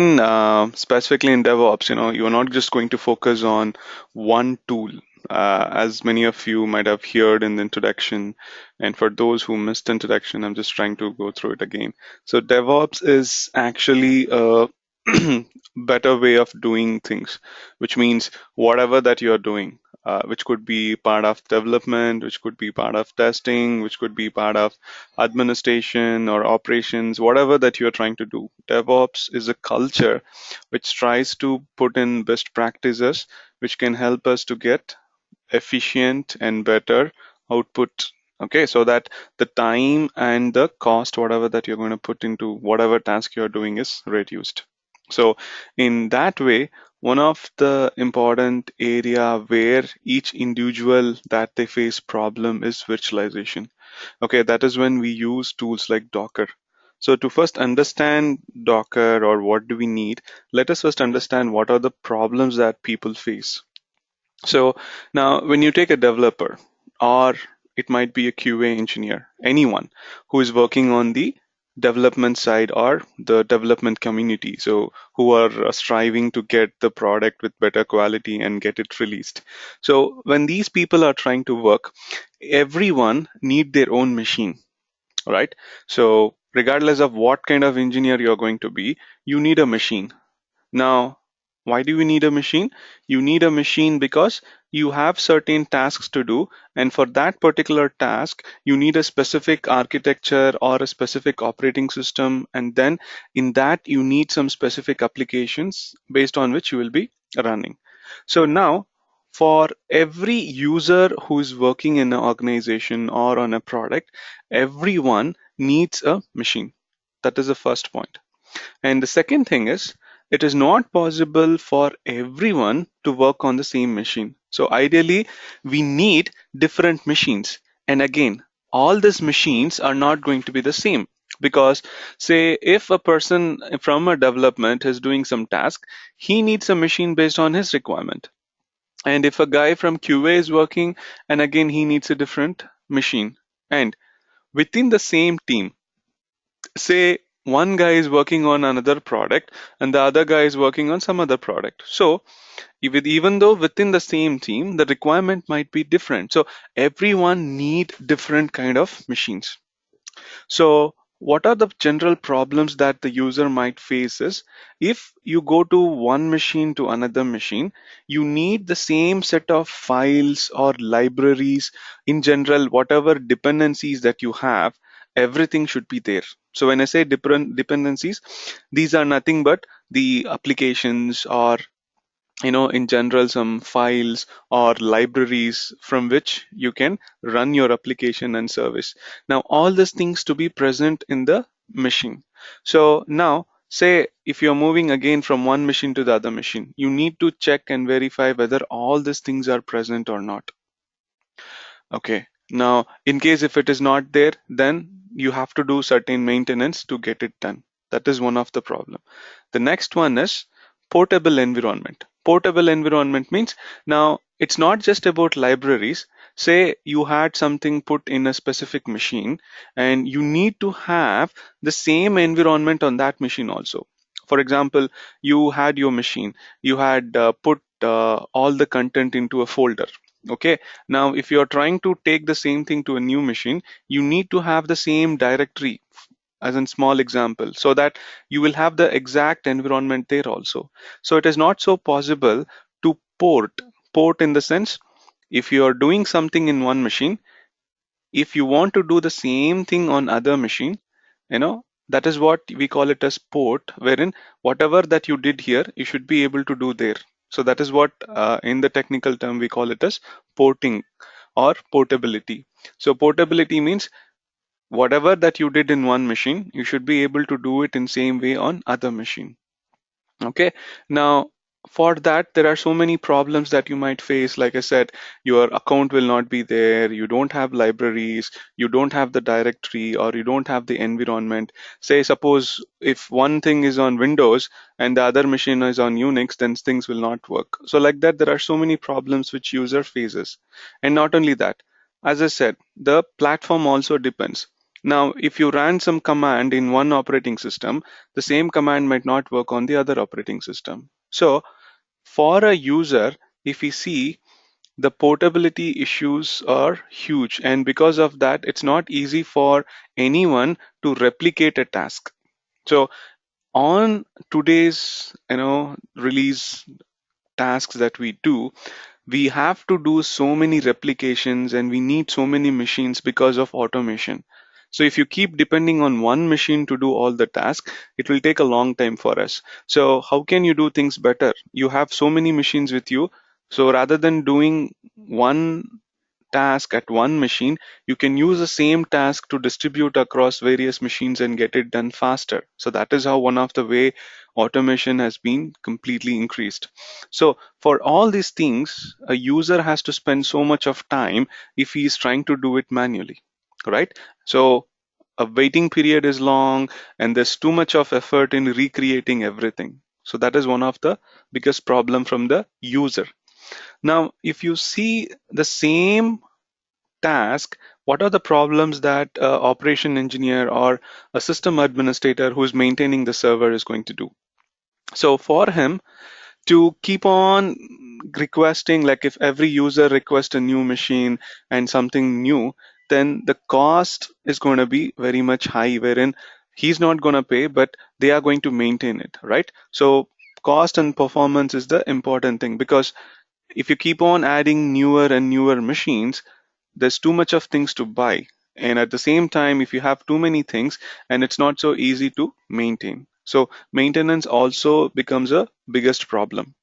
Specifically in DevOps, you're not just going to focus on one tool, as many of you might have heard in the introduction. And for those who missed introduction, I'm just trying to go through it again. So DevOps is actually a better way of doing things, which means whatever that you're doing, which could be part of development, which could be part of testing, which could be part of administration or operations, whatever that you're trying to do. DevOps is a culture which tries to put in best practices which can help us to get efficient and better output. Okay, so that the time and the cost, whatever that you're going to put into whatever task you're doing, is reduced. So, in that way, one of the important area where each individual that they face problem is virtualization. Okay, that is when we use tools like Docker. So to first understand Docker or what do we need, let us first understand what are the problems that people face. So now when you take a developer, or it might be a QA engineer, anyone who is working on the development side or the development community, so who are striving to get the product with better quality and get it released. So when these people are trying to work, everyone need their own machine, right? So regardless of what kind of engineer you're going to be, you need a machine. Now, why do you need a machine? You need a machine because you have certain tasks to do, and for that particular task, you need a specific architecture or a specific operating system, and then in that, you need some specific applications based on which you will be running. So now, for every user who is working in an organization or on a product, everyone needs a machine. That is the first point. And the second thing is, it is not possible for everyone to work on the same machine. So ideally, we need different machines. And again, all these machines are not going to be the same because say if a person from a development is doing some task, he needs a machine based on his requirement. And if a guy from QA is working, and again, he needs a different machine. And within the same team, say one guy is working on another product and the other guy is working on some other product. So even though within the same team, the requirement might be different. So everyone need different kind of machines. So what are the general problems that the user might face is if you go to one machine to another machine, you need the same set of files or libraries. In general, whatever dependencies that you have, everything should be there. So when I say different dependencies, these are nothing but the applications or in general some files or libraries from which you can run your application and service. Now all these things to be present in the machine. So now say if you're moving again from one machine to the other machine, you need to check and verify whether all these things are present or not. Okay, now in case if it is not there, then you have to do certain maintenance to get it done. That is one of the problem. The next one is portable environment. Portable environment means now it's not just about libraries. Say you had something put in a specific machine and you need to have the same environment on that machine also. For example, you had your machine, you had put all the content into a folder. Okay, now if you're trying to take the same thing to a new machine, you need to have the same directory as a small example so that you will have the exact environment there also. So it is not so possible to port in the sense if you are doing something in one machine, if you want to do the same thing on other machine, that is what we call it as port, wherein whatever that you did here you should be able to do there. So that is what in the technical term we call it as porting or portability. So portability means whatever that you did in one machine, you should be able to do it in same way on other machine. Okay, now for that, there are so many problems that you might face. Like I said, your account will not be there, you don't have libraries, you don't have the directory, or you don't have the environment. Say, suppose if one thing is on Windows and the other machine is on Unix, then things will not work. So like that, there are so many problems which user faces. And not only that, as I said, the platform also depends. Now, if you ran some command in one operating system, the same command might not work on the other operating system. So for a user, if we see, the portability issues are huge, and because of that, it's not easy for anyone to replicate a task. So on today's release tasks that we do, we have to do so many replications and we need so many machines because of automation. So if you keep depending on one machine to do all the tasks, it will take a long time for us. So how can you do things better? You have so many machines with you. So rather than doing one task at one machine, you can use the same task to distribute across various machines and get it done faster. So that is how one of the way automation has been completely increased. So for all these things, a user has to spend so much of time if he is trying to do it manually, right? So a waiting period is long and there's too much of effort in recreating everything. So that is one of the biggest problem from the user. Now, if you see the same task, what are the problems that operation engineer or a system administrator who is maintaining the server is going to do? So for him to keep on requesting, like if every user requests a new machine and something new, then the cost is going to be very much high, wherein he's not going to pay, but they are going to maintain it, right? So cost and performance is the important thing, because if you keep on adding newer and newer machines, there's too much of things to buy, and at the same time if you have too many things, and it's not so easy to maintain, so maintenance also becomes a biggest problem.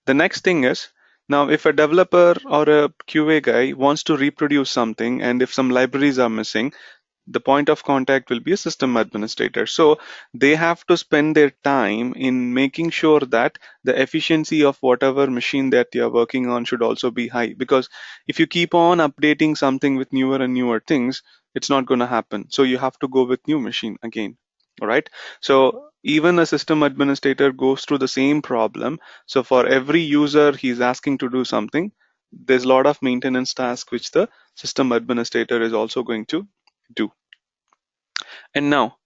The next thing is, now if a developer or a QA guy wants to reproduce something and if some libraries are missing, the point of contact will be a system administrator. So they have to spend their time in making sure that the efficiency of whatever machine that you're working on should also be high. Because if you keep on updating something with newer and newer things, it's not going to happen. So you have to go with new machine again. All right. So even a system administrator goes through the same problem. So for every user he's asking to do something, there's a lot of maintenance tasks which the system administrator is also going to do. And now,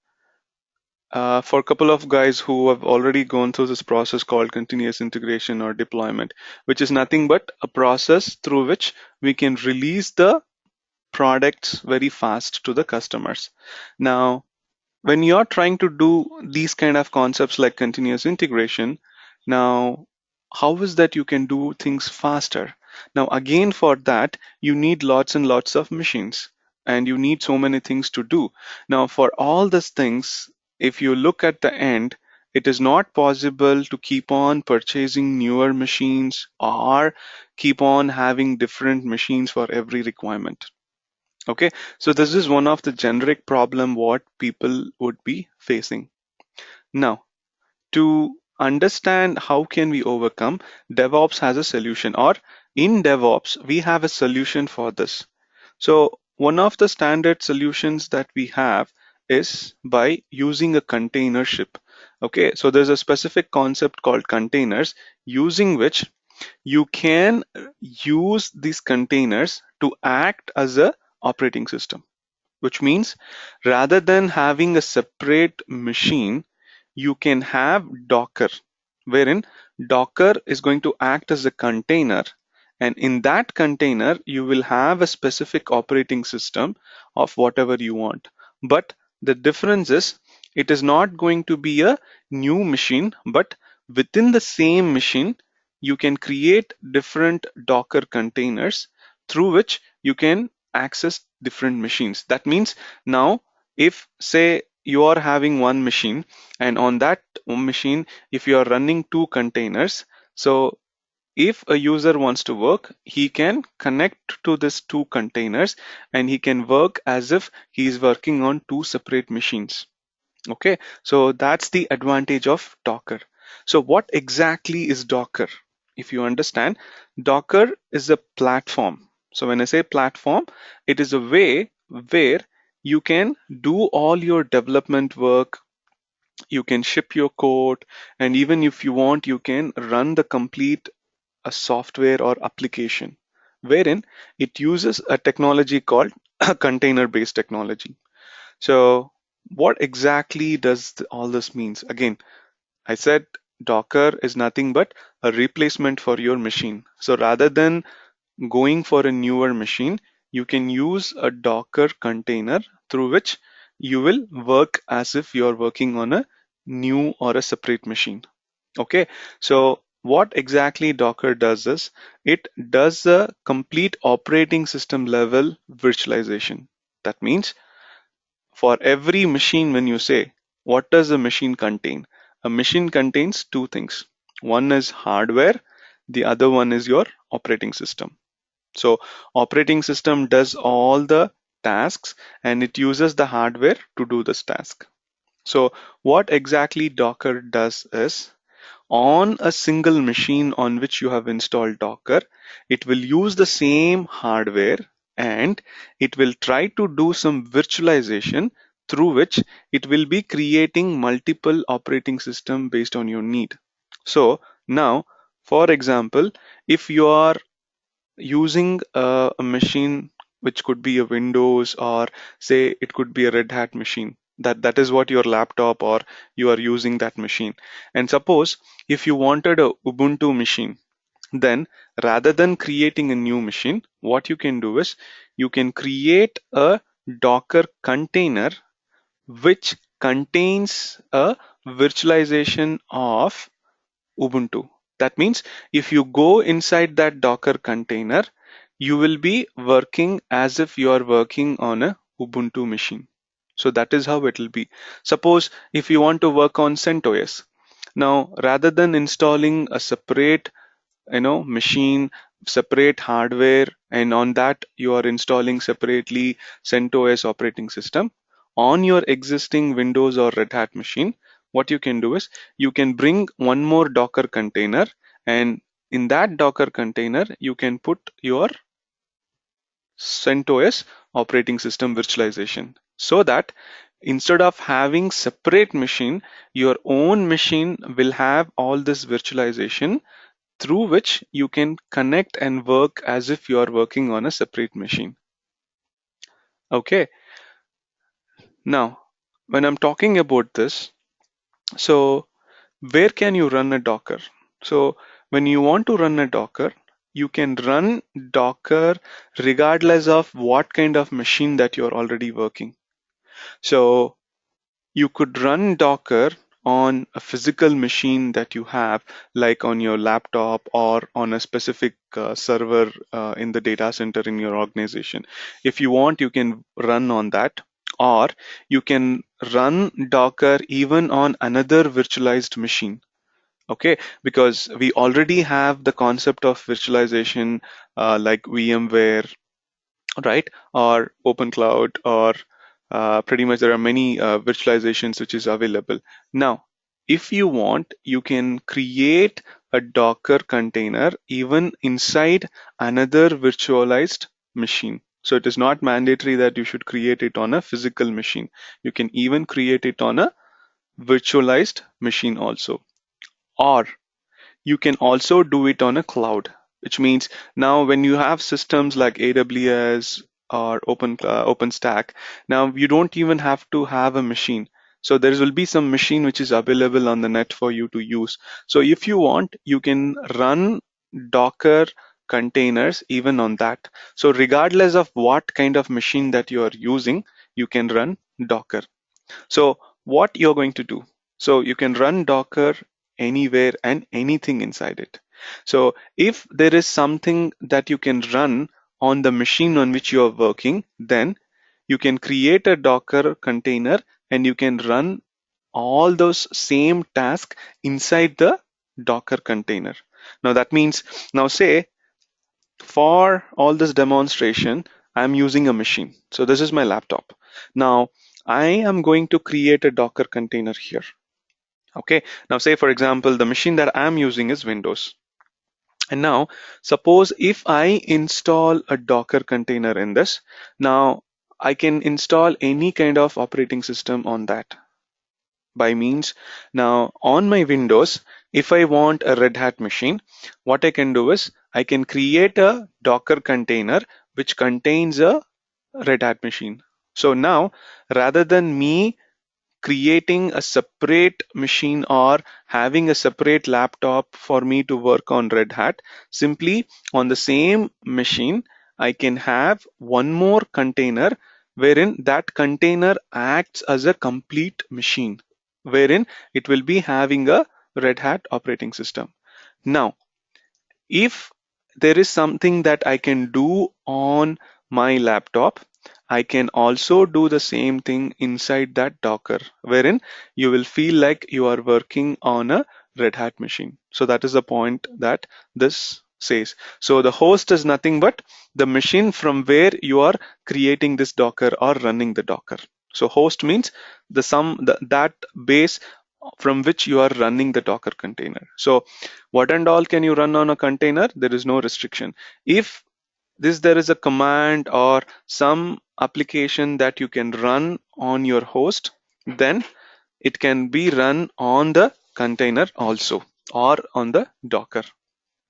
for a couple of guys who have already gone through this process called continuous integration or deployment, which is nothing but a process through which we can release the products very fast to the customers. Now, when you're trying to do these kind of concepts like continuous integration, now how is that you can do things faster? Now again, for that you need lots and lots of machines and you need so many things to do. Now for all these things, if you look at the end, it is not possible to keep on purchasing newer machines or keep on having different machines for every requirement. Okay, so this is one of the generic problem what people would be facing. Now, to understand how can we overcome, DevOps has a solution, or in DevOps, we have a solution for this. So one of the standard solutions that we have is by using a container ship. Okay, so there's a specific concept called containers, using which you can use these containers to act as a operating system, which means rather than having a separate machine, you can have Docker, wherein Docker is going to act as a container. And in that container, you will have a specific operating system of whatever you want. But the difference is, it is not going to be a new machine, but within the same machine, you can create different Docker containers through which you can access different machines. That means now, if say you are having one machine and on that machine, if you are running two containers, so if a user wants to work, he can connect to these two containers and he can work as if he is working on two separate machines. Okay, so that's the advantage of Docker. So what exactly is Docker? If you understand, Docker is a platform. So when I say platform, it is a way where you can do all your development work, you can ship your code, and even if you want, you can run the complete a software or application, wherein it uses a technology called container based technology. So what exactly does all this means? Again, I said Docker is nothing but a replacement for your machine. So rather than going for a newer machine, you can use a Docker container through which you will work as if you're working on a new or a separate machine. Okay, so what exactly Docker does is it does a complete operating system level virtualization. That means for every machine, when you say, what does a machine contain? A machine contains two things. One is hardware, the other one is your operating system. So operating system does all the tasks and it uses the hardware to do this task. So what exactly Docker does is on a single machine on which you have installed Docker, it will use the same hardware and it will try to do some virtualization through which it will be creating multiple operating system based on your need. So now, for example, if you are using a machine which could be a Windows or say it could be a Red Hat machine. That is what your laptop or you are using that machine. And suppose if you wanted a Ubuntu machine, then rather than creating a new machine, what you can do is you can create a Docker container which contains a virtualization of Ubuntu. That means if you go inside that Docker container, you will be working as if you are working on a Ubuntu machine. So that is how it will be. Suppose if you want to work on CentOS, now rather than installing a separate machine, separate hardware, and on that you are installing separately CentOS operating system on your existing Windows or Red Hat machine, what you can do is you can bring one more Docker container, and in that Docker container you can put your CentOS operating system virtualization, so that instead of having separate machine, your own machine will have all this virtualization through which you can connect and work as if you are working on a separate machine. Okay, now when I'm talking about this, so where can you run a Docker? So when you want to run a Docker, you can run Docker regardless of what kind of machine that you're already working. So you could run Docker on a physical machine that you have, like on your laptop or on a specific server in the data center in your organization. If you want, you can run on that, or you can run Docker even on another virtualized machine. Okay, because we already have the concept of virtualization like VMware, right? Or OpenCloud, or pretty much there are many virtualizations which is available. Now, if you want, you can create a Docker container even inside another virtualized machine. So it is not mandatory that you should create it on a physical machine. You can even create it on a virtualized machine also. Or you can also do it on a cloud, which means now when you have systems like AWS or OpenStack, now you don't even have to have a machine. So there will be some machine which is available on the net for you to use. So if you want, you can run Docker containers even on that. So regardless of what kind of machine that you are using, you can run Docker. So what you're going to do, so you can run Docker anywhere and anything inside it. So if there is something that you can run on the machine on which you are working, then you can create a Docker container and you can run all those same tasks inside the Docker container. Now that means, now say for all this demonstration, I'm using a machine. So this is my laptop. Now I am going to create a Docker container here. Okay. Now say for example, the machine that I'm using is Windows. And now suppose if I install a Docker container in this, now I can install any kind of operating system on that by means. Now on my Windows, if I want a Red Hat machine, what I can do is I can create a Docker container which contains a Red Hat machine. So now, rather than me creating a separate machine or having a separate laptop for me to work on Red Hat, simply on the same machine, I can have one more container wherein that container acts as a complete machine, wherein it will be having a Red Hat operating system. Now, if there is something that I can do on my laptop, I can also do the same thing inside that Docker, wherein you will feel like you are working on a Red Hat machine. So that is the point that this says. So the host is nothing but the machine from where you are creating this Docker or running the Docker. So host means that base from which you are running the Docker container. So what and all can you run on a container? There is no restriction. If there is a command or some application that you can run on your host, then it can be run on the container also or on the Docker.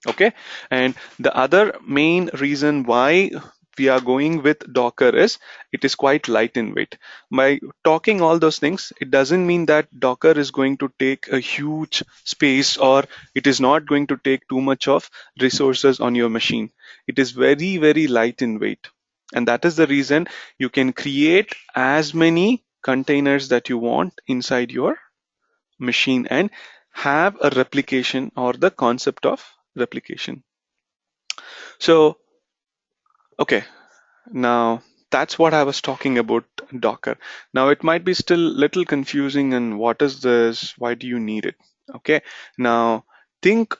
Okay, and the other main reason why we are going with Docker is it is quite light in weight. By talking all those things, it doesn't mean that Docker is going to take a huge space or it is not going to take too much of resources on your machine. It is very, very light in weight. And that is the reason you can create as many containers that you want inside your machine and have a replication or the concept of replication. So, okay, now that's what I was talking about Docker. Now it might be still little confusing and what is this? Why do you need it? Okay, now think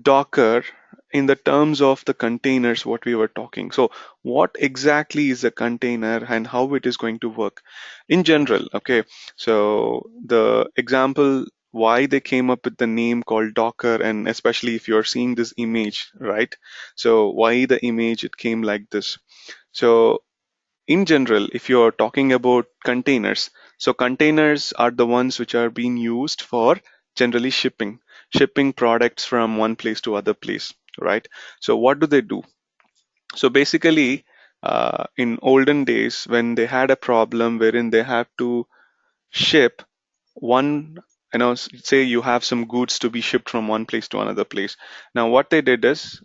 Docker in the terms of the containers what we were talking. So what exactly is a container and how it is going to work in general? Okay, so the example why they came up with the name called Docker, and especially if you're seeing this image, right? So why the image it came like this? So in general, if you're talking about containers, so containers are the ones which are being used for generally shipping products from one place to other place, right? So what do they do? So basically, in olden days, when they had a problem wherein they have to ship one, say you have some goods to be shipped from one place to another place. Now what they did is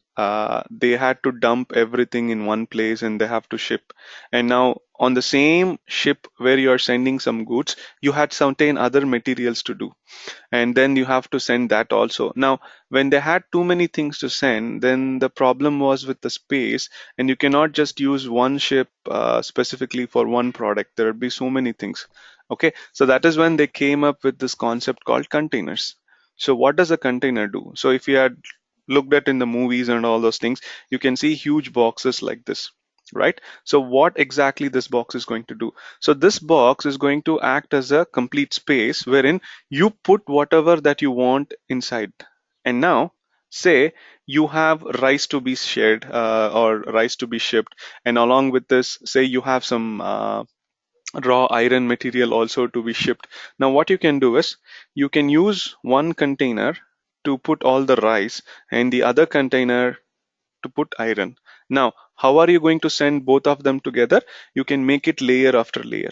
they had to dump everything in one place and they have to ship. And now on the same ship where you are sending some goods, you had certain other materials to do, and then you have to send that also. Now when they had too many things to send, then the problem was with the space, and you cannot just use one ship specifically for one product. There would be so many things. Okay, so that is when they came up with this concept called containers. So what does a container do? So if you had looked at in the movies and all those things, you can see huge boxes like this, right? So what exactly this box is going to do? So this box is going to act as a complete space wherein you put whatever that you want inside. And now say you have rice to be shared or rice to be shipped, and along with this, say you have some raw iron material also to be shipped. Now what you can do is you can use one container to put all the rice and the other container to put iron. Now how are you going to send both of them together? You can make it layer after layer.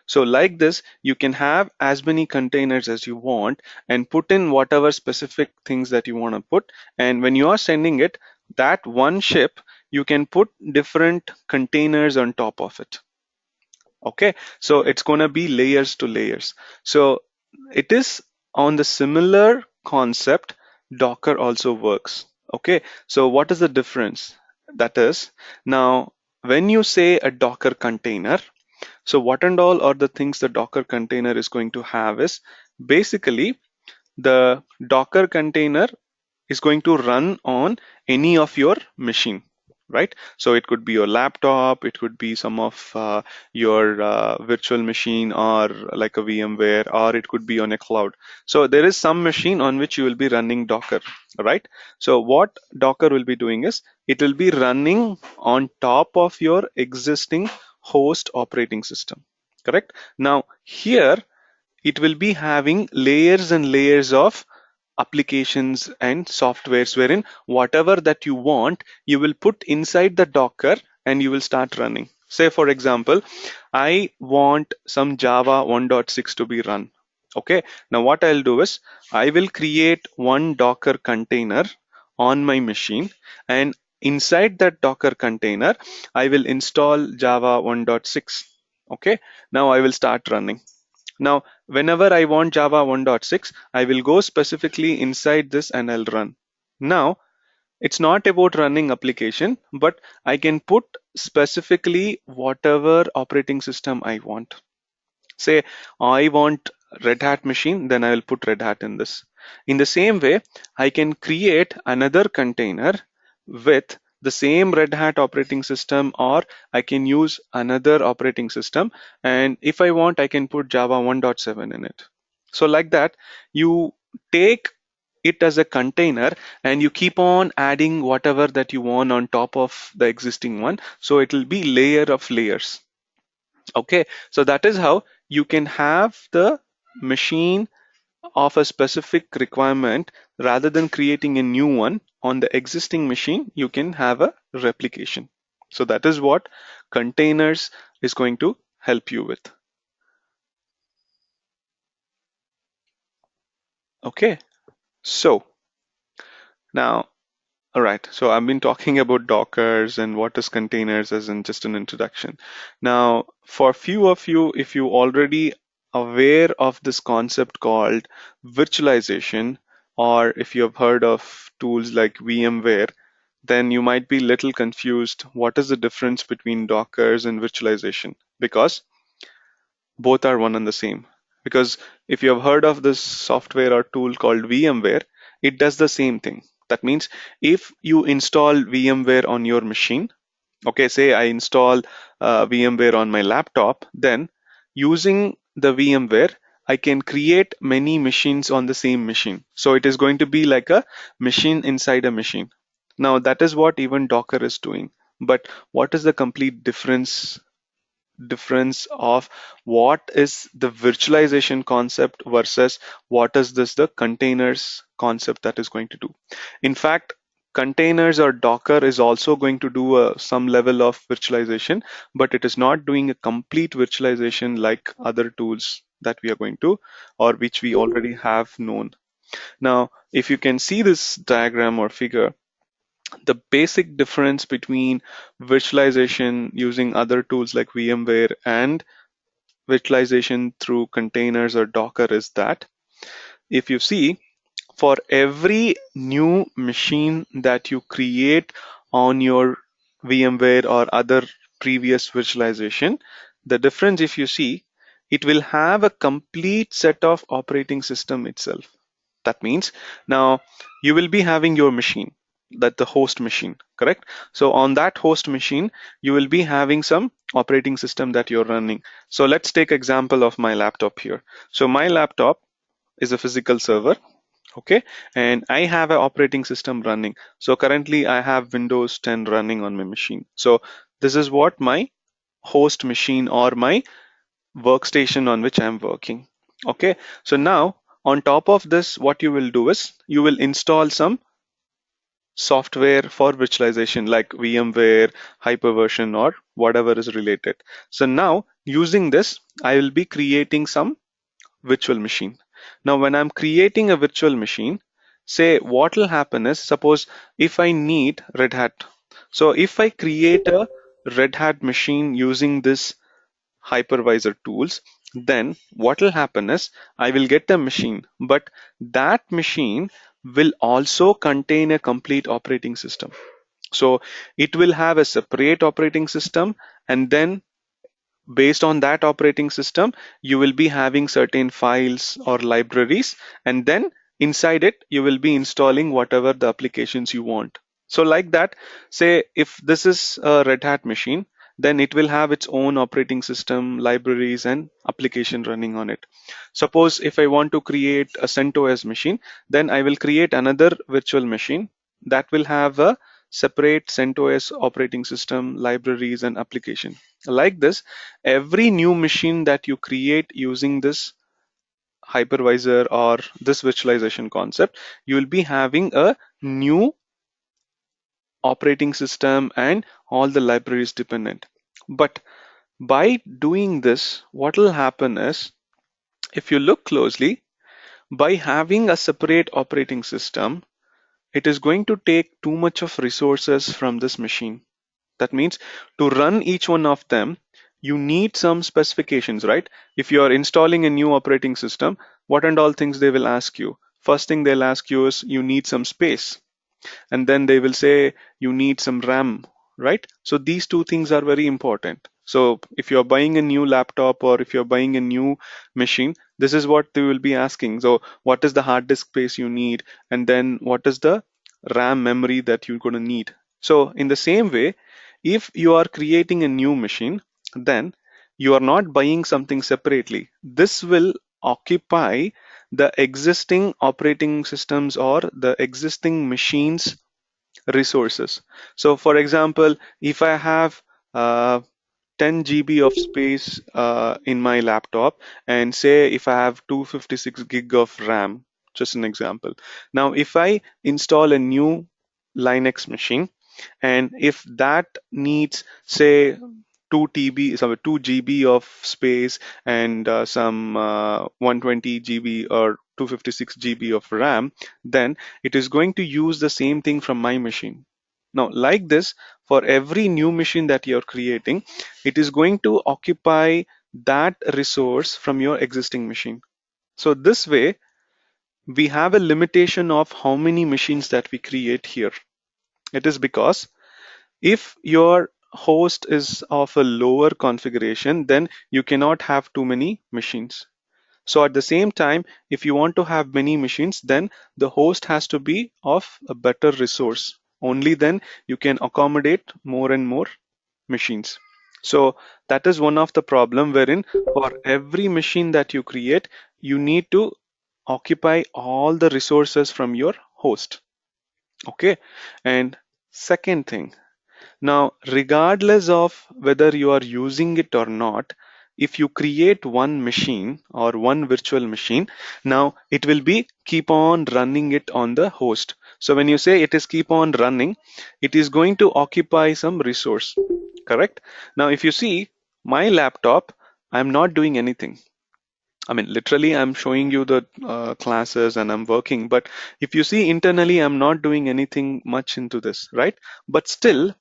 So like this, you can have as many containers as you want and put in whatever specific things that you want to put. And when you are sending it, that one ship, you can put different containers on top of it. Okay, so it's going to be layers to layers. So it is on the similar concept Docker also works. Okay, so what is the difference? That is, now when you say a Docker container, so what and all are the things the Docker container is going to have is basically the Docker container is going to run on any of your machine, right? So it could be your laptop, it could be some of your virtual machine or like a VMware, or it could be on a cloud. So there is some machine on which you will be running Docker, right? So what Docker will be doing is it will be running on top of your existing host operating system, correct? Now here it will be having layers and layers of applications and softwares wherein whatever that you want, you will put inside the Docker and you will start running. Say for example, I want some Java 1.6 to be run. Okay, now what I'll do is I will create one Docker container on my machine, and inside that Docker container, I will install Java 1.6. Okay, now I will start running. Now, whenever I want Java 1.6, I will go specifically inside this and I'll run. Now, it's not about running application, but I can put specifically whatever operating system I want. Say I want Red Hat machine, then I will put Red Hat in this. In the same way, I can create another container with the same Red Hat operating system, or I can use another operating system. And if I want, I can put Java 1.7 in it. So like that, you take it as a container and you keep on adding whatever that you want on top of the existing one. So it will be layer of layers. Okay, so that is how you can have the machine of a specific requirement. Rather than creating a new one on the existing machine, you can have a replication. So that is what containers is going to help you with. Okay, so now, all right, so I've been talking about Dockers and what is containers as in just an introduction. Now, for few of you, if you already aware of this concept called virtualization, or if you have heard of tools like VMware, then you might be little confused. What is the difference between Dockers and virtualization? Because both are one and the same. Because if you have heard of this software or tool called VMware, it does the same thing. That means if you install VMware on your machine, okay, say I install VMware on my laptop, then using the VMware, I can create many machines on the same machine. So it is going to be like a machine inside a machine. Now that is what even Docker is doing. But what is the complete difference of what is the virtualization concept versus what is this the containers concept that is going to do? In fact, containers or Docker is also going to do some level of virtualization, but it is not doing a complete virtualization like other tools that we are going to, or which we already have known. Now, if you can see this diagram or figure, the basic difference between virtualization using other tools like VMware and virtualization through containers or Docker is that if you see, for every new machine that you create on your VMware or other previous virtualization, the difference, if you see, it will have a complete set of operating system itself. That means now you will be having your machine, that the host machine, correct? So on that host machine, you will be having some operating system that you're running. So let's take example of my laptop here. So my laptop is a physical server. Okay, and I have an operating system running. So currently I have Windows 10 running on my machine. So this is what my host machine or my workstation on which I'm working. Okay, so now on top of this, what you will do is you will install some software for virtualization like VMware, Hyperversion, or whatever is related. So now using this, I will be creating some virtual machine. Now, when I'm creating a virtual machine, say what will happen is suppose if I need Red Hat. So if I create a Red Hat machine using this hypervisor tools, then what will happen is I will get the machine, but that machine will also contain a complete operating system. So it will have a separate operating system, and then based on that operating system, you will be having certain files or libraries, and then inside it, you will be installing whatever the applications you want. So like that, say if this is a Red Hat machine, then it will have its own operating system, libraries, and application running on it. Suppose if I want to create a CentOS machine, then I will create another virtual machine that will have a separate CentOS operating system, libraries, and application. Like this, every new machine that you create using this hypervisor or this virtualization concept, you will be having a new operating system and all the libraries dependent. But by doing this, what will happen is, if you look closely, by having a separate operating system, it is going to take too much of resources from this machine. That means to run each one of them, you need some specifications, right? If you are installing a new operating system, what and all things they will ask you? First thing they'll ask you is you need some space, and then they will say you need some RAM, right? So these two things are very important. So if you're buying a new laptop or if you're buying a new machine, this is what they will be asking. So what is the hard disk space you need, and then what is the RAM memory that you're going to need? So in the same way, if you are creating a new machine, then you are not buying something separately. This will occupy the existing operating systems or the existing machines resources. So for example, if I have 10 GB of space in my laptop, and say if I have 256 gig of RAM, just an example. Now, if I install a new Linux machine, and if that needs, say, 2 GB of space and some 120 GB or 256 GB of RAM, then it is going to use the same thing from my machine. Now, like this, for every new machine that you're creating, it is going to occupy that resource from your existing machine. So this way, we have a limitation of how many machines that we create here. It is because if your host is of a lower configuration, then you cannot have too many machines. So at the same time, if you want to have many machines, then the host has to be of a better resource. Only then you can accommodate more and more machines. So that is one of the problem, wherein for every machine that you create, you need to occupy all the resources from your host. Okay. And second thing, now, regardless of whether you are using it or not, if you create one machine or one virtual machine, now it will be keep on running it on the host. So when you say it is keep on running, it is going to occupy some resource, correct? Now, if you see my laptop, I'm not doing anything. I mean, literally, I'm showing you the classes and I'm working. But if you see internally, I'm not doing anything much into this, right? But still,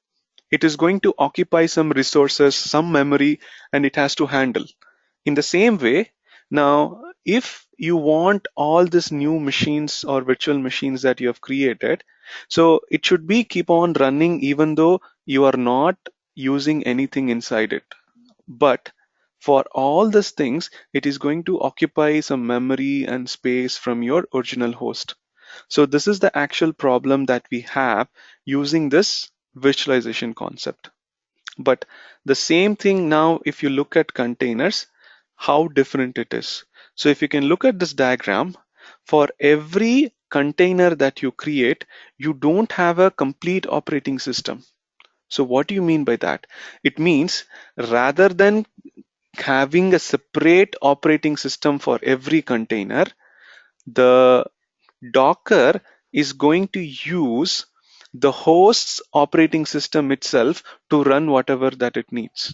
it is going to occupy some resources, some memory, and it has to handle. In the same way, now, if you want all these new machines or virtual machines that you have created, so it should be keep on running even though you are not using anything inside it. But for all these things, it is going to occupy some memory and space from your original host. So this is the actual problem that we have using this virtualization concept. But the same thing now, if you look at containers, how different it is. So if you can look at this diagram, for every container that you create, you don't have a complete operating system. So what do you mean by that? It means rather than having a separate operating system for every container, the Docker is going to use the host's operating system itself to run whatever that it needs.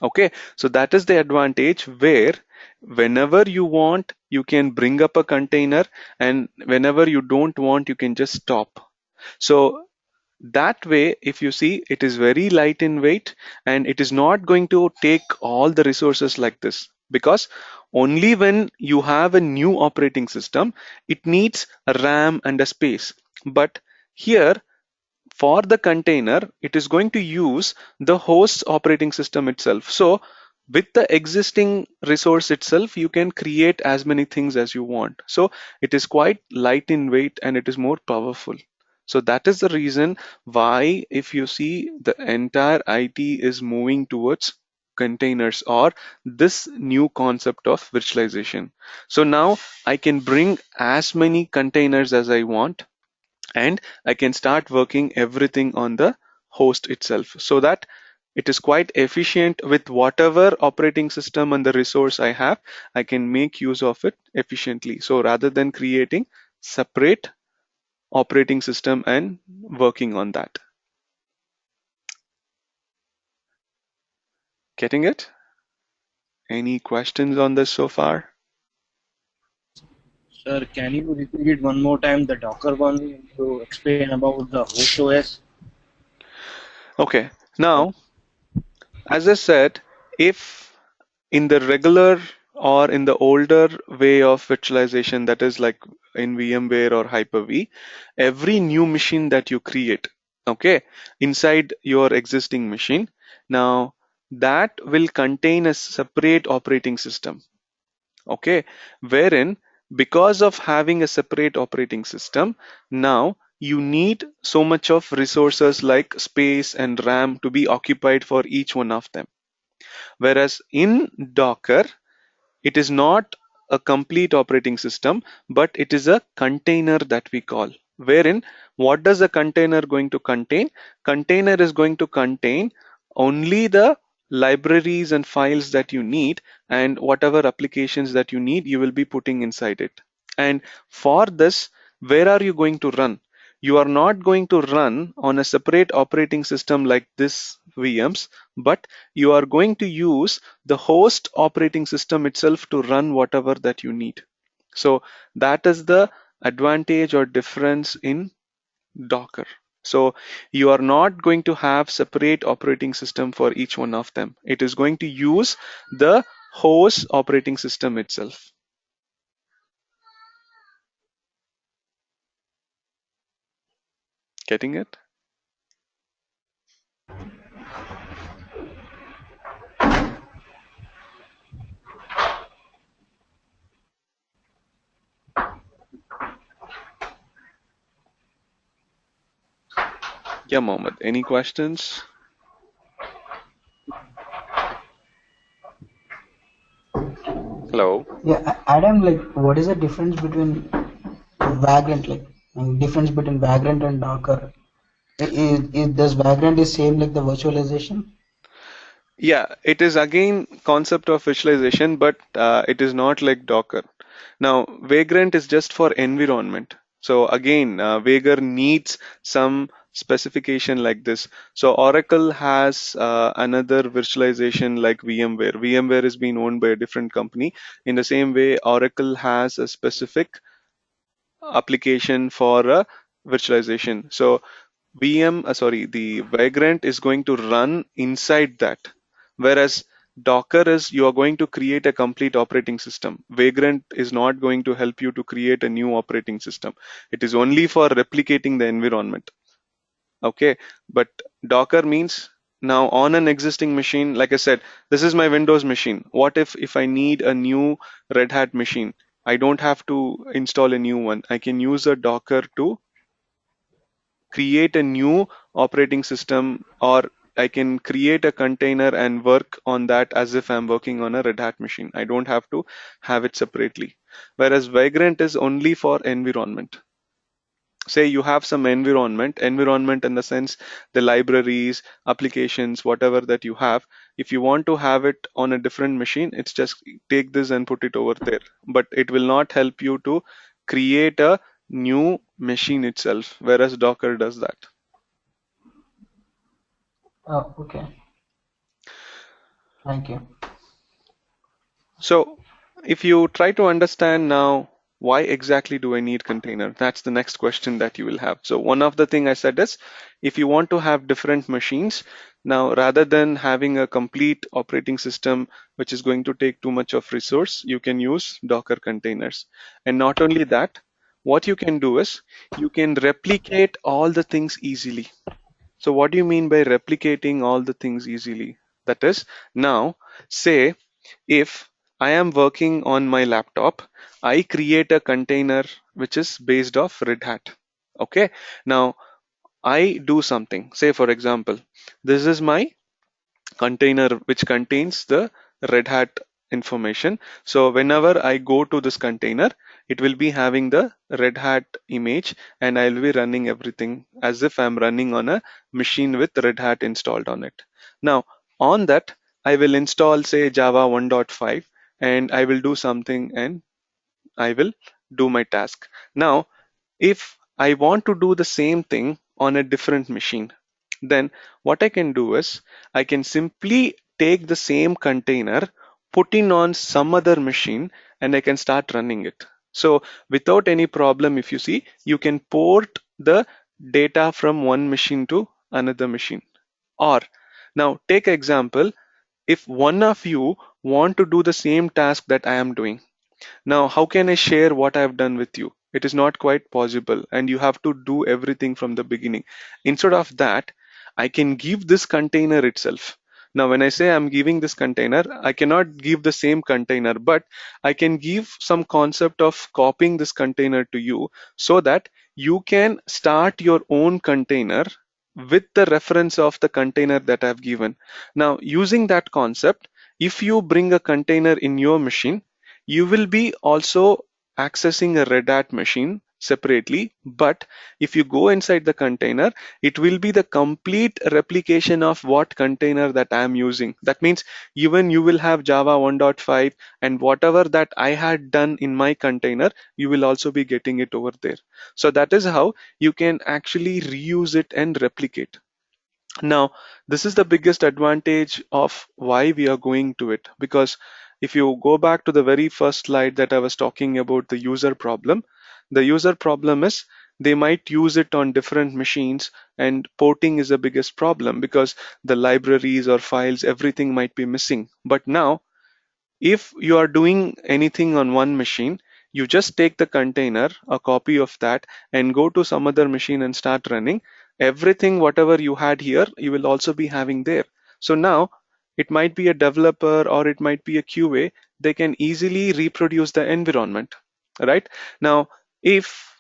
Okay, so that is the advantage where whenever you want, you can bring up a container, and whenever you don't want, you can just stop. So that way, if you see, it is very light in weight and it is not going to take all the resources like this, because only when you have a new operating system, it needs a RAM and a space. But here, for the container, it is going to use the host's operating system itself. So with the existing resource itself, you can create as many things as you want. So it is quite light in weight and it is more powerful. So that is the reason why, if you see, the entire IT is moving towards containers or this new concept of virtualization. So now I can bring as many containers as I want, and I can start working everything on the host itself, so that it is quite efficient with whatever operating system and the resource I have. I can make use of it efficiently. So rather than creating separate operating system and working on that. Getting it? Any questions on this so far? Sir, can you repeat it one more time, the Docker one, to explain about the host OS? Okay. Now, as I said, if in the regular or in the older way of virtualization, that is like in VMware or Hyper-V, every new machine that you create, okay, inside your existing machine, now that will contain a separate operating system, okay, wherein because of having a separate operating system, now you need so much of resources like space and RAM to be occupied for each one of them. Whereas in Docker, it is not a complete operating system, but it is a container that we call. Wherein, what does a container going to contain? Container is going to contain only the libraries and files that you need, and whatever applications that you need, you will be putting inside it. And for this, where are you going to run? You are not going to run on a separate operating system like this VMs, but you are going to use the host operating system itself to run whatever that you need. So that is the advantage or difference in Docker. So you are not going to have separate operating system for each one of them. It is going to use the host operating system itself. Getting it? Yeah, Mohammed. Any questions? Hello. Yeah, Adam, like, what is the difference between Vagrant, like, difference between Vagrant and Docker? Does Vagrant is same like the virtualization? Yeah, it is again concept of visualization, but it is not like Docker. Now, Vagrant is just for environment. So again, Vagrant needs some specification like this. So Oracle has another virtualization like VMware. VMware is being owned by a different company. In the same way, Oracle has a specific application for virtualization. So the Vagrant is going to run inside that. Whereas Docker is you are going to create a complete operating system. Vagrant is not going to help you to create a new operating system. It is only for replicating the environment. Okay. But Docker means now on an existing machine, like I said, this is my Windows machine. What if I need a new Red Hat machine? I don't have to install a new one. I can use a Docker to create a new operating system, or I can create a container and work on that as if I'm working on a Red Hat machine. I don't have to have it separately. Whereas Vagrant is only for environment. Say you have some environment in the sense the libraries, applications, whatever that you have. If you want to have it on a different machine, it's just take this and put it over there. But it will not help you to create a new machine itself, whereas Docker does that. Oh, okay. Thank you. So if you try to understand now, why exactly do I need container? That's the next question that you will have. So one of the thing I said is, if you want to have different machines, now rather than having a complete operating system, which is going to take too much of resource, you can use Docker containers. And not only that, what you can do is you can replicate all the things easily. So what do you mean by replicating all the things easily? That is, now say if I am working on my laptop, I create a container which is based off Red Hat. Okay. Now I do something. Say for example, this is my container which contains the Red Hat information. So whenever I go to this container, it will be having the Red Hat image and I'll be running everything as if I'm running on a machine with Red Hat installed on it. Now on that, I will install say Java 1.5 and I will do something and I will do my task. Now, if I want to do the same thing on a different machine, then what I can do is I can simply take the same container, put in on some other machine, and I can start running it. So without any problem, if you see, you can port the data from one machine to another machine. Or now take example, if one of you want to do the same task that I am doing, now, how can I share what I've done with you? It is not quite possible, and you have to do everything from the beginning. Instead of that, I can give this container itself. Now, when I say I'm giving this container, I cannot give the same container, but I can give some concept of copying this container to you so that you can start your own container with the reference of the container that I've given. Now, using that concept, if you bring a container in your machine, you will be also accessing a Red Hat machine separately, but if you go inside the container, it will be the complete replication of what container that I am using. That means even you will have Java 1.5, and whatever that I had done in my container, you will also be getting it over there. So that is how you can actually reuse it and replicate. Now, this is the biggest advantage of why we are going to it, because if you go back to the very first slide that I was talking about, the user problem is they might use it on different machines, and porting is the biggest problem because the libraries or files, everything might be missing. But now if you are doing anything on one machine, you just take the container, a copy of that, and go to some other machine and start running. Everything, whatever you had here, you will also be having there. So now it might be a developer or it might be a QA, they can easily reproduce the environment, right? Now, if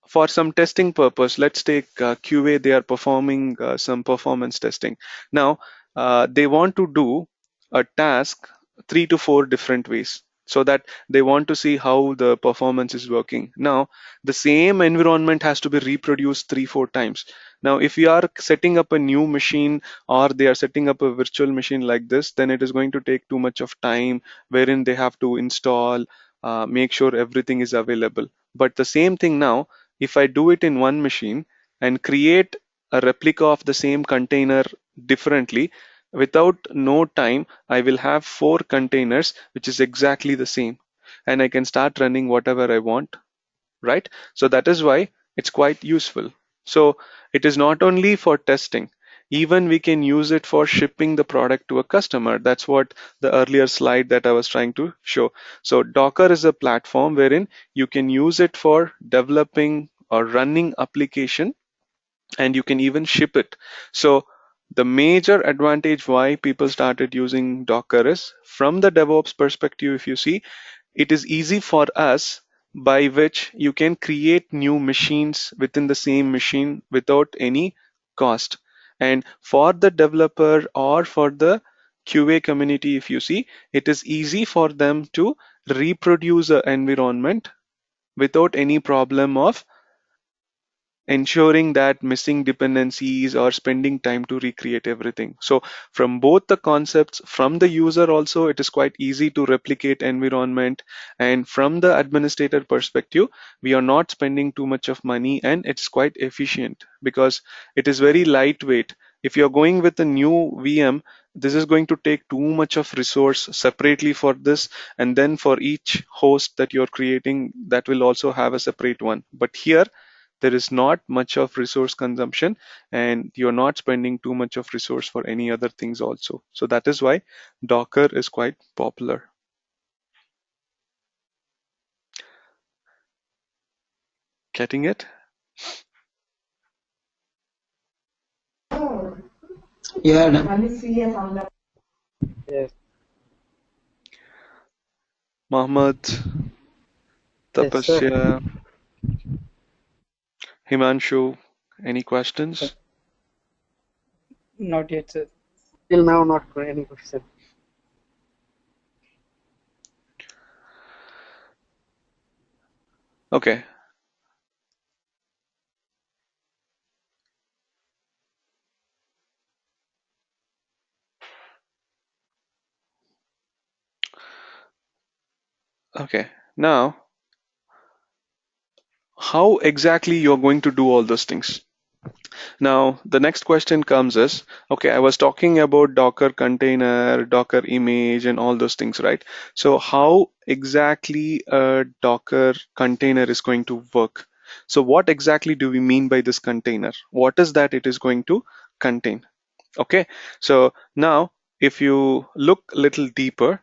for some testing purpose, let's take QA, they are performing some performance testing. Now, they want to do a task 3 to 4 different ways so that they want to see how the performance is working. Now, the same environment has to be reproduced 3 4 times. Now, if you are setting up a new machine or they are setting up a virtual machine like this, then it is going to take too much of time wherein they have to install, make sure everything is available. But the same thing now, if I do it in one machine and create a replica of the same container differently, without no time, I will have 4 containers, which is exactly the same. And I can start running whatever I want, right? So that is why it's quite useful. So it is not only for testing, even we can use it for shipping the product to a customer. That's what the earlier slide that I was trying to show. So Docker is a platform wherein you can use it for developing or running application, and you can even ship it. So the major advantage why people started using Docker is from the DevOps perspective. If you see, it is easy for us by which you can create new machines within the same machine without any cost. And for the developer or for the QA community, if you see, it is easy for them to reproduce an environment without any problem of ensuring that missing dependencies or spending time to recreate everything. So from both the concepts, from the user also, it is quite easy to replicate environment. And from the administrator perspective, we are not spending too much of money and it's quite efficient because it is very lightweight. If you're going with a new VM, this is going to take too much of resource separately for this, and then for each host that you're creating, that will also have a separate one. But here, there is not much of resource consumption and you're not spending too much of resource for any other things also. So that is why Docker is quite popular. Getting it? Yeah, Yes, Mohammed, yes, sir. Tapasya, Himanshu, any questions? Not yet, sir. Till now, not any question. Okay. Okay. Now, how exactly you're going to do all those things? Now, the next question comes is, okay, I was talking about Docker container, Docker image, and all those things, right? So how exactly a Docker container is going to work? So what exactly do we mean by this container? What is that it is going to contain? Okay, so now if you look a little deeper,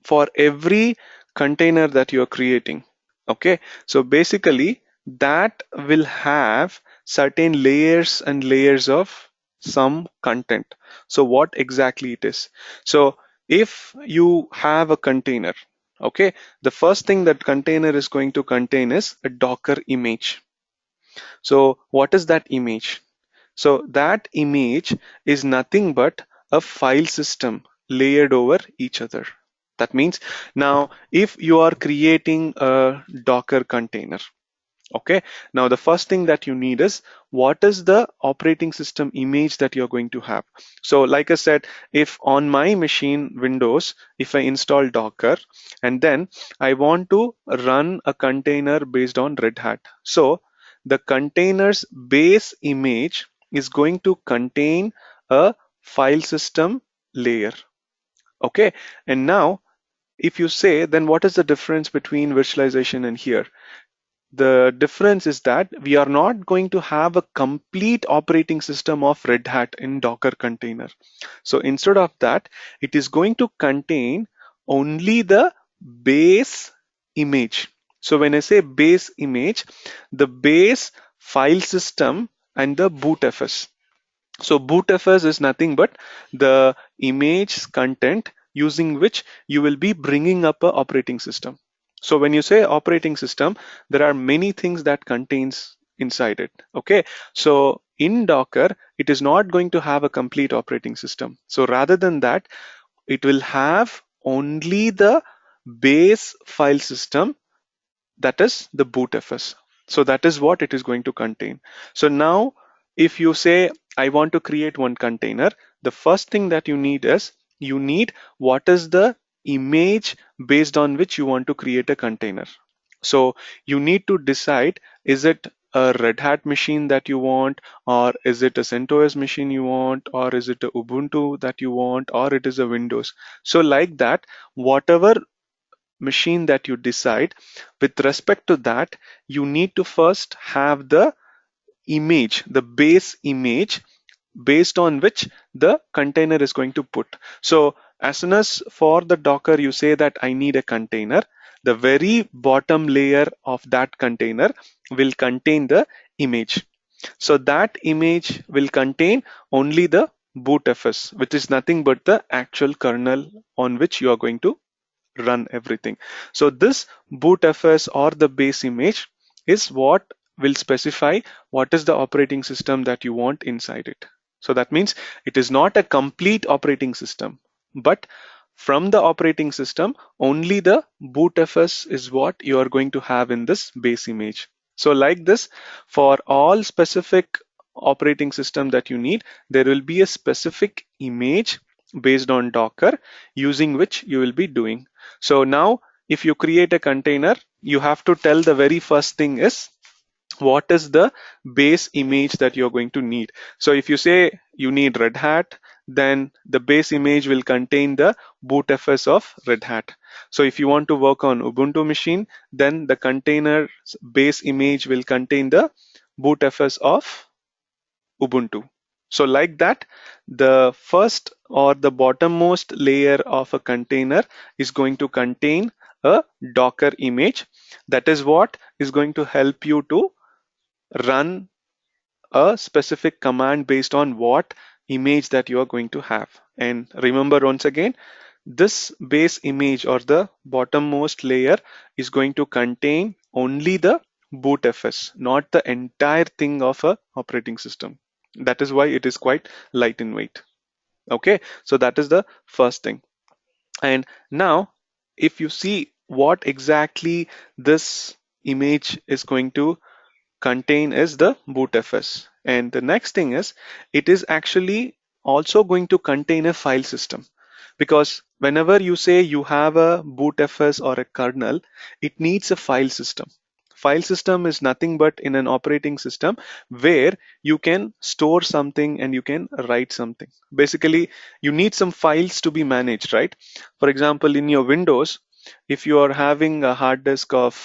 for every container that you're creating, okay, so basically that will have certain layers and layers of some content. So what exactly it is? So if you have a container, okay, the first thing that container is going to contain is a Docker image. So what is that image? So that image is nothing but a file system layered over each other. That means now if you are creating a Docker container, okay, now the first thing that you need is what is the operating system image that you're going to have. So like I said, if on my machine Windows, if I install Docker and then I want to run a container based on Red Hat, so the container's base image is going to contain a file system layer. Okay, and now if you say, then what is the difference between virtualization and here? The difference is that we are not going to have a complete operating system of Red Hat in Docker container. So instead of that, it is going to contain only the base image. So when I say base image, the base file system and the bootfs. So bootfs is nothing but the image content using which you will be bringing up a operating system. So when you say operating system, there are many things that contains inside it. Okay, so in Docker, it is not going to have a complete operating system. So rather than that, it will have only the base file system, that is the bootfs. So that is what it is going to contain. So now if you say I want to create one container, the first thing that you need is you need what is the image based on which you want to create a container. So you need to decide, is it a Red Hat machine that you want, or is it a CentOS machine you want, or is it a Ubuntu that you want, or it is a Windows. So like that, whatever machine that you decide, with respect to that, you need to first have the image, the base image based on which the container is going to put. So as soon as for the Docker you say that I need a container, the very bottom layer of that container will contain the image. So that image will contain only the bootfs, which is nothing but the actual kernel on which you are going to run everything. So this bootfs or the base image is what will specify what is the operating system that you want inside it. So that means it is not a complete operating system, but from the operating system, only the bootfs is what you are going to have in this base image. So like this, for all specific operating system that you need, there will be a specific image based on Docker using which you will be doing. So now if you create a container, you have to tell the very first thing is what is the base image that you're going to need. So if you say you need Red Hat, then the base image will contain the bootfs of Red Hat. So if you want to work on Ubuntu machine, then the container base image will contain the bootfs of Ubuntu. So like that, the first or the bottommost layer of a container is going to contain a Docker image. That is what is going to help you to run a specific command based on what image that you are going to have. And remember once again, this base image or the bottommost layer is going to contain only the bootfs, not the entire thing of a operating system. That is why it is quite light in weight. Okay, so that is the first thing. And now if you see what exactly this image is going to contain is the bootfs. And the next thing is it is actually also going to contain a file system, because whenever you say you have a bootfs or a kernel, it needs a file system. file system is nothing but in an operating system where you can store something and you can write something. Basically, you need some files to be managed, right? For example, in your Windows, if you are having a hard disk of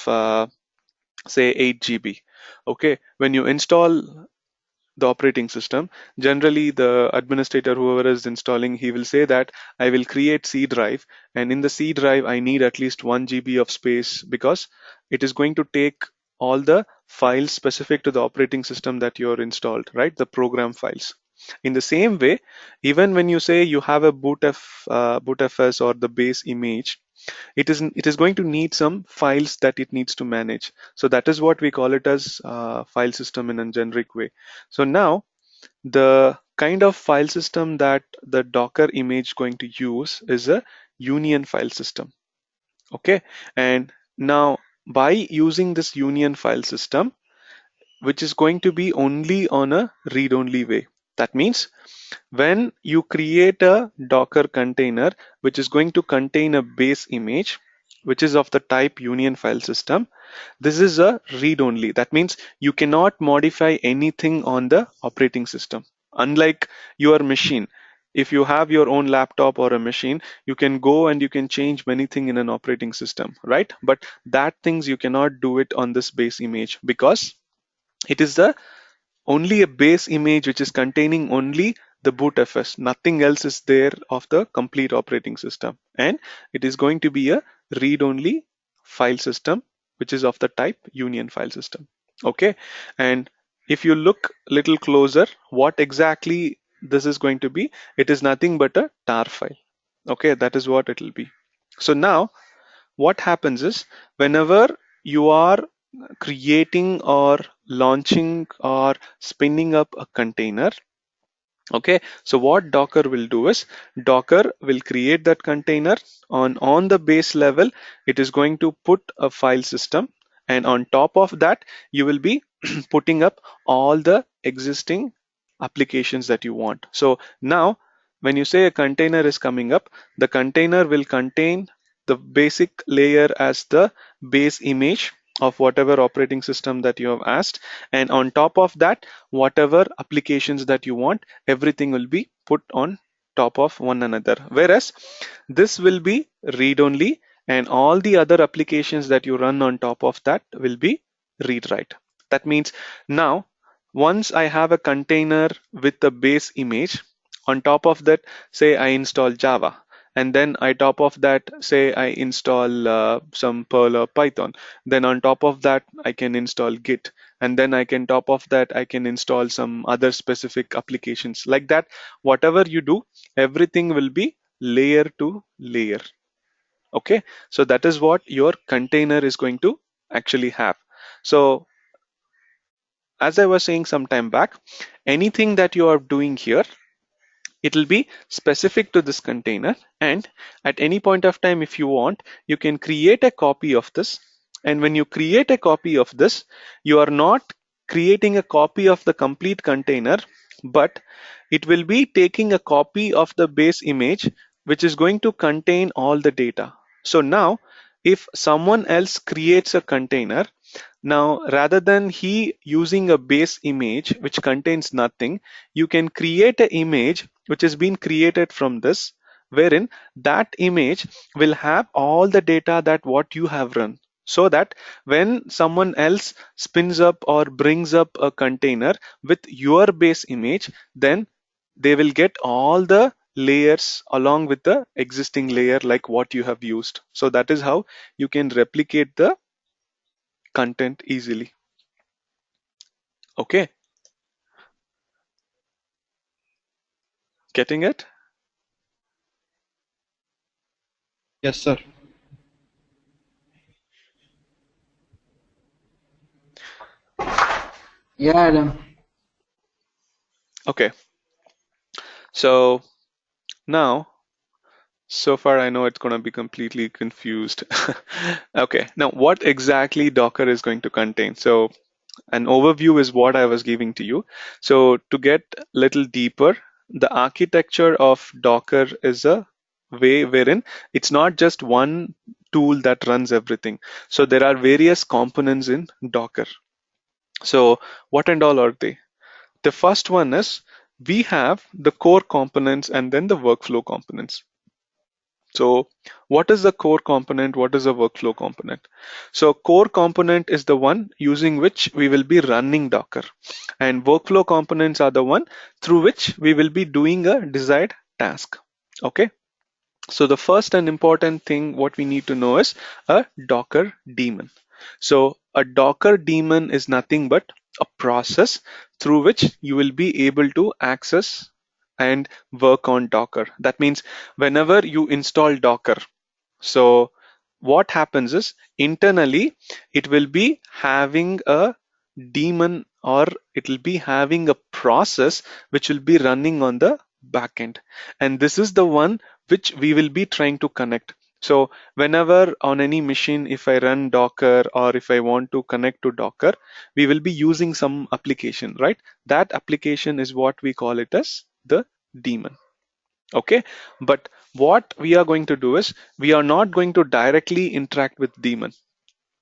say 8 GB, okay, when you install the operating system, generally the administrator, whoever is installing, he will say that I will create C drive, and in the C drive I need at least 1 GB of space because it is going to take all the files specific to the operating system that you're installed, right? The program files. In the same way, even when you say you have a bootfs or the base image, it is going to need some files that it needs to manage. So that is what we call it as file system in a generic way. So now the kind of file system that the Docker image going to use is a union file system. Okay, and now by using this union file system, which is going to be only on a read-only way, that means when you create a Docker container which is going to contain a base image which is of the type union file system, this is a read only. That means you cannot modify anything on the operating system. Unlike your machine, if you have your own laptop or a machine, you can go and you can change many things in an operating system, right? But that things you cannot do it on this base image because it is the only a base image which is containing only the bootfs. Nothing else is there of the complete operating system, and it is going to be a read-only file system which is of the type union file system. Okay, and if you look little closer, what exactly this is going to be, it is nothing but a tar file. Okay, that is what it will be. So now what happens is whenever you are creating or launching or spinning up a container, okay, so what Docker will do is Docker will create that container. On the base level, it is going to put a file system, and on top of that you will be putting up all the existing applications that you want. So now when you say a container is coming up, the container will contain the basic layer as the base image of whatever operating system that you have asked, and on top of that, whatever applications that you want, everything will be put on top of one another. Whereas this will be read only, and all the other applications that you run on top of that will be read write. That means now once I have a container with the base image, on top of that, say I install Java, and then I top of that, say I install some Perl or Python. Then on top of that, I can install Git, and then I can top of that, I can install some other specific applications. Like that, whatever you do, everything will be layer to layer. Okay, so that is what your container is going to actually have. So as I was saying some time back, anything that you are doing here, it will be specific to this container, and at any point of time, if you want, you can create a copy of this. And when you create a copy of this, you are not creating a copy of the complete container, but it will be taking a copy of the base image which is going to contain all the data. So now if someone else creates a container, now rather than he using a base image which contains nothing, you can create an image which has been created from this, wherein that image will have all the data that what you have run, so that when someone else spins up or brings up a container with your base image, then they will get all the layers along with the existing layer like what you have used. So that is how you can replicate the content easily. Okay, getting it? Yes, sir. Yeah, Adam. Okay, so now so far I know it's going to be completely confused. Okay, now what exactly Docker is going to contain? So an overview is what I was giving to you. So to get a little deeper, the architecture of Docker is a way wherein it's not just one tool that runs everything. So there are various components in Docker. So what and all are they? The first one is we have the core components and then the workflow components. So what is the core component? What is a workflow component? So core component is the one using which we will be running Docker, and workflow components are the one through which we will be doing a desired task. Okay. So the first and important thing what we need to know is a Docker daemon. So a Docker daemon is nothing but a process through which you will be able to access and work on Docker. That means whenever you install Docker, so what happens is internally it will be having a daemon, or it will be having a process which will be running on the backend, and this is the one which we will be trying to connect. So whenever on any machine, if I run Docker or if I want to connect to Docker, we will be using some application, right? That application is what we call it as the daemon. Okay, but what we are going to do is we are not going to directly interact with daemon.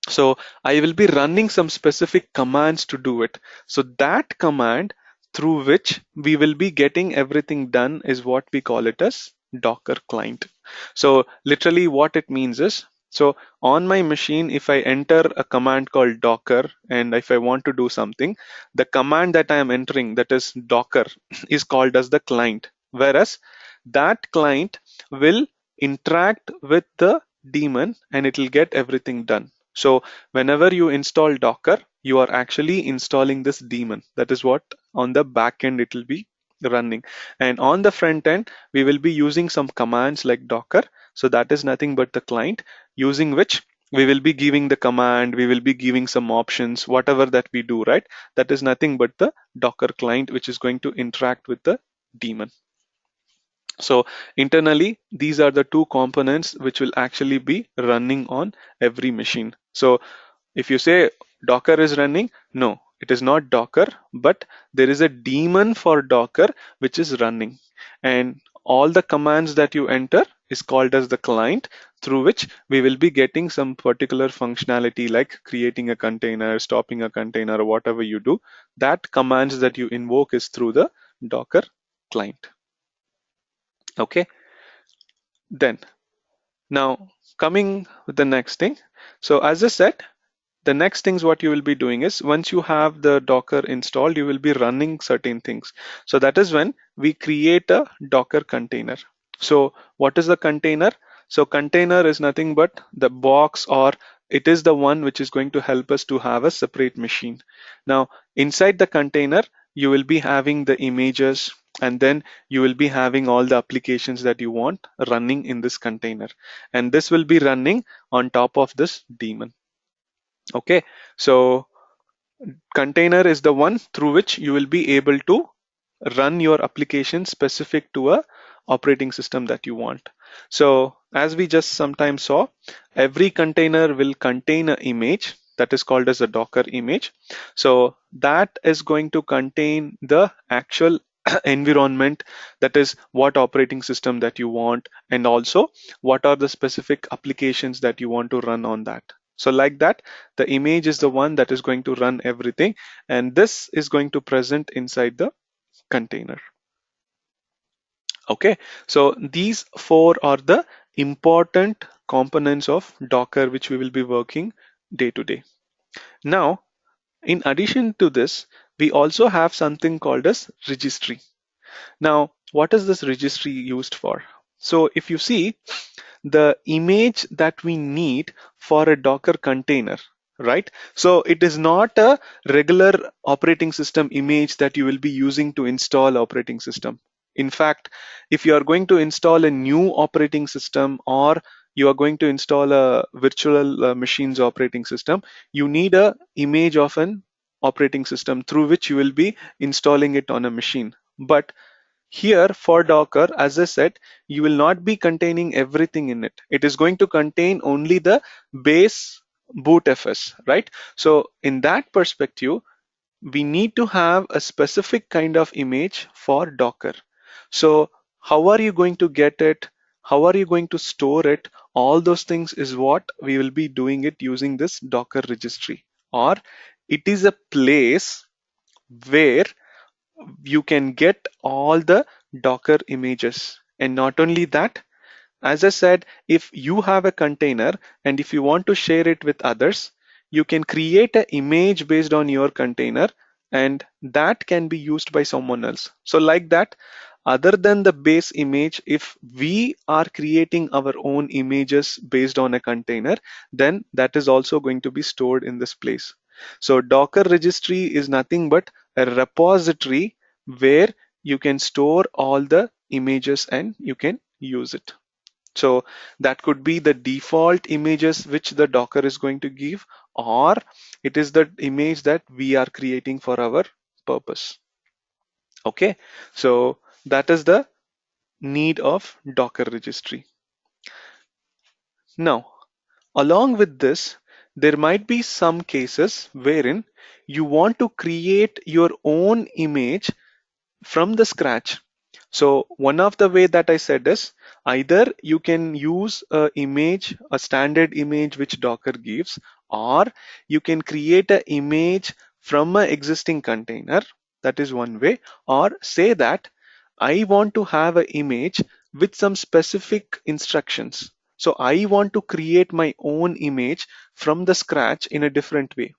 So I will be running some specific commands to do it. So that command through which we will be getting everything done is what we call it as Docker client. So literally what it means is, so on my machine, if I enter a command called Docker, and if I want to do something, the command that I am entering, that is Docker, is called as the client. Whereas that client will interact with the daemon and it will get everything done. So whenever you install Docker, you are actually installing this daemon. That is what on the back end it will be running. And on the front end, we will be using some commands like Docker. So that is nothing but the client using which we will be giving the command, we will be giving some options, whatever that we do, right? That is nothing but the Docker client, which is going to interact with the daemon. So internally, these are the two components which will actually be running on every machine. So if you say Docker is running, no, it is not Docker, but there is a daemon for Docker which is running. And all the commands that you enter is called as the client, through which we will be getting some particular functionality like creating a container, stopping a container, or whatever you do. That commands that you invoke is through the Docker client. Okay. Then now coming with the next thing. So as I said, the next things what you will be doing is once you have the Docker installed, you will be running certain things. So that is when we create a Docker container. So what is the container? So container is nothing but the box, or it is the one which is going to help us to have a separate machine. Now inside the container, you will be having the images, and then you will be having all the applications that you want running in this container, and this will be running on top of this daemon. Okay, so container is the one through which you will be able to run your application specific to a operating system that you want. So as we just sometimes saw, every container will contain an image that is called as a Docker image. So that is going to contain the actual environment, that is what operating system that you want, and also what are the specific applications that you want to run on that. So like that, the image is the one that is going to run everything, and this is going to present inside the container. Okay, so these four are the important components of Docker which we will be working day to day. Now, in addition to this, we also have something called as registry. Now, what is this registry used for? So if you see the image that we need for a Docker container, right? So it is not a regular operating system image that you will be using to install operating system. In fact, if you are going to install a new operating system, or you are going to install a virtual machines operating system, you need a image of an operating system through which you will be installing it on a machine. But here for Docker, as I said, you will not be containing everything in it. It is going to contain only the base bootfs, right? So in that perspective, we need to have a specific kind of image for Docker. So how are you going to get it? How are you going to store it? all those things is what we will be doing it using this Docker registry, or it is a place where you can get all the Docker images. And not only that, as I said, if you have a container and if you want to share it with others, you can create an image based on your container, and that can be used by someone else. So like that, other than the base image, if we are creating our own images based on a container, then that is also going to be stored in this place. So Docker registry is nothing but a repository where you can store all the images and you can use it. So that could be the default images which the Docker is going to give, or it is the image that we are creating for our purpose. Okay, so that is the need of Docker registry. Now, along with this, there might be some cases wherein you want to create your own image from the scratch. So one of the way that I said is either you can use a standard image which Docker gives, or you can create an image from an existing container. That is one way. Or say that I want to have an image with some specific instructions. So I want to create my own image from the scratch in a different way.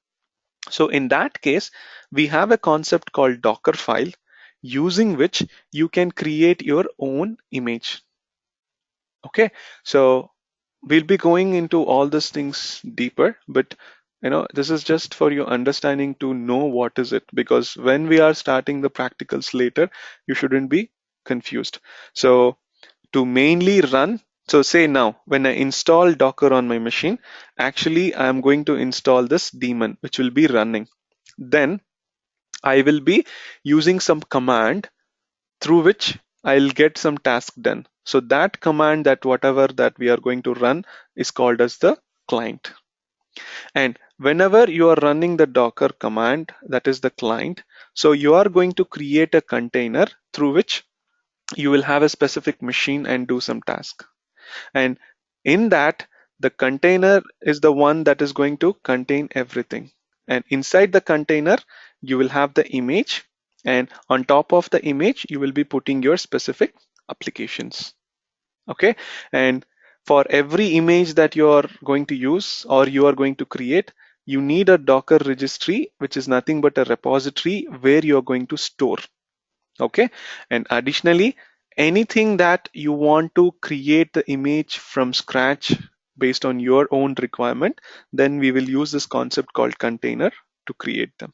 So in that case, we have a concept called Dockerfile, using which you can create your own image. Okay, so we'll be going into all these things deeper, but this is just for your understanding to know what is it, because when we are starting the practicals later, you shouldn't be confused. So to mainly run, so say now when I install Docker on my machine, actually I'm going to install this daemon which will be running. Then I will be using some command through which I'll get some task done. So that command, that whatever that we are going to run, is called as the client. And whenever you are running the Docker command, that is the client, so you are going to create a container through which you will have a specific machine and do some task. And in that, the container is the one that is going to contain everything. And inside the container, you will have the image, and on top of the image, you will be putting your specific applications. Okay, and for every image that you are going to use or you are going to create, you need a Docker registry, which is nothing but a repository where you are going to store. Okay, and additionally, anything that you want to create the image from scratch based on your own requirement, then we will use this concept called container to create them.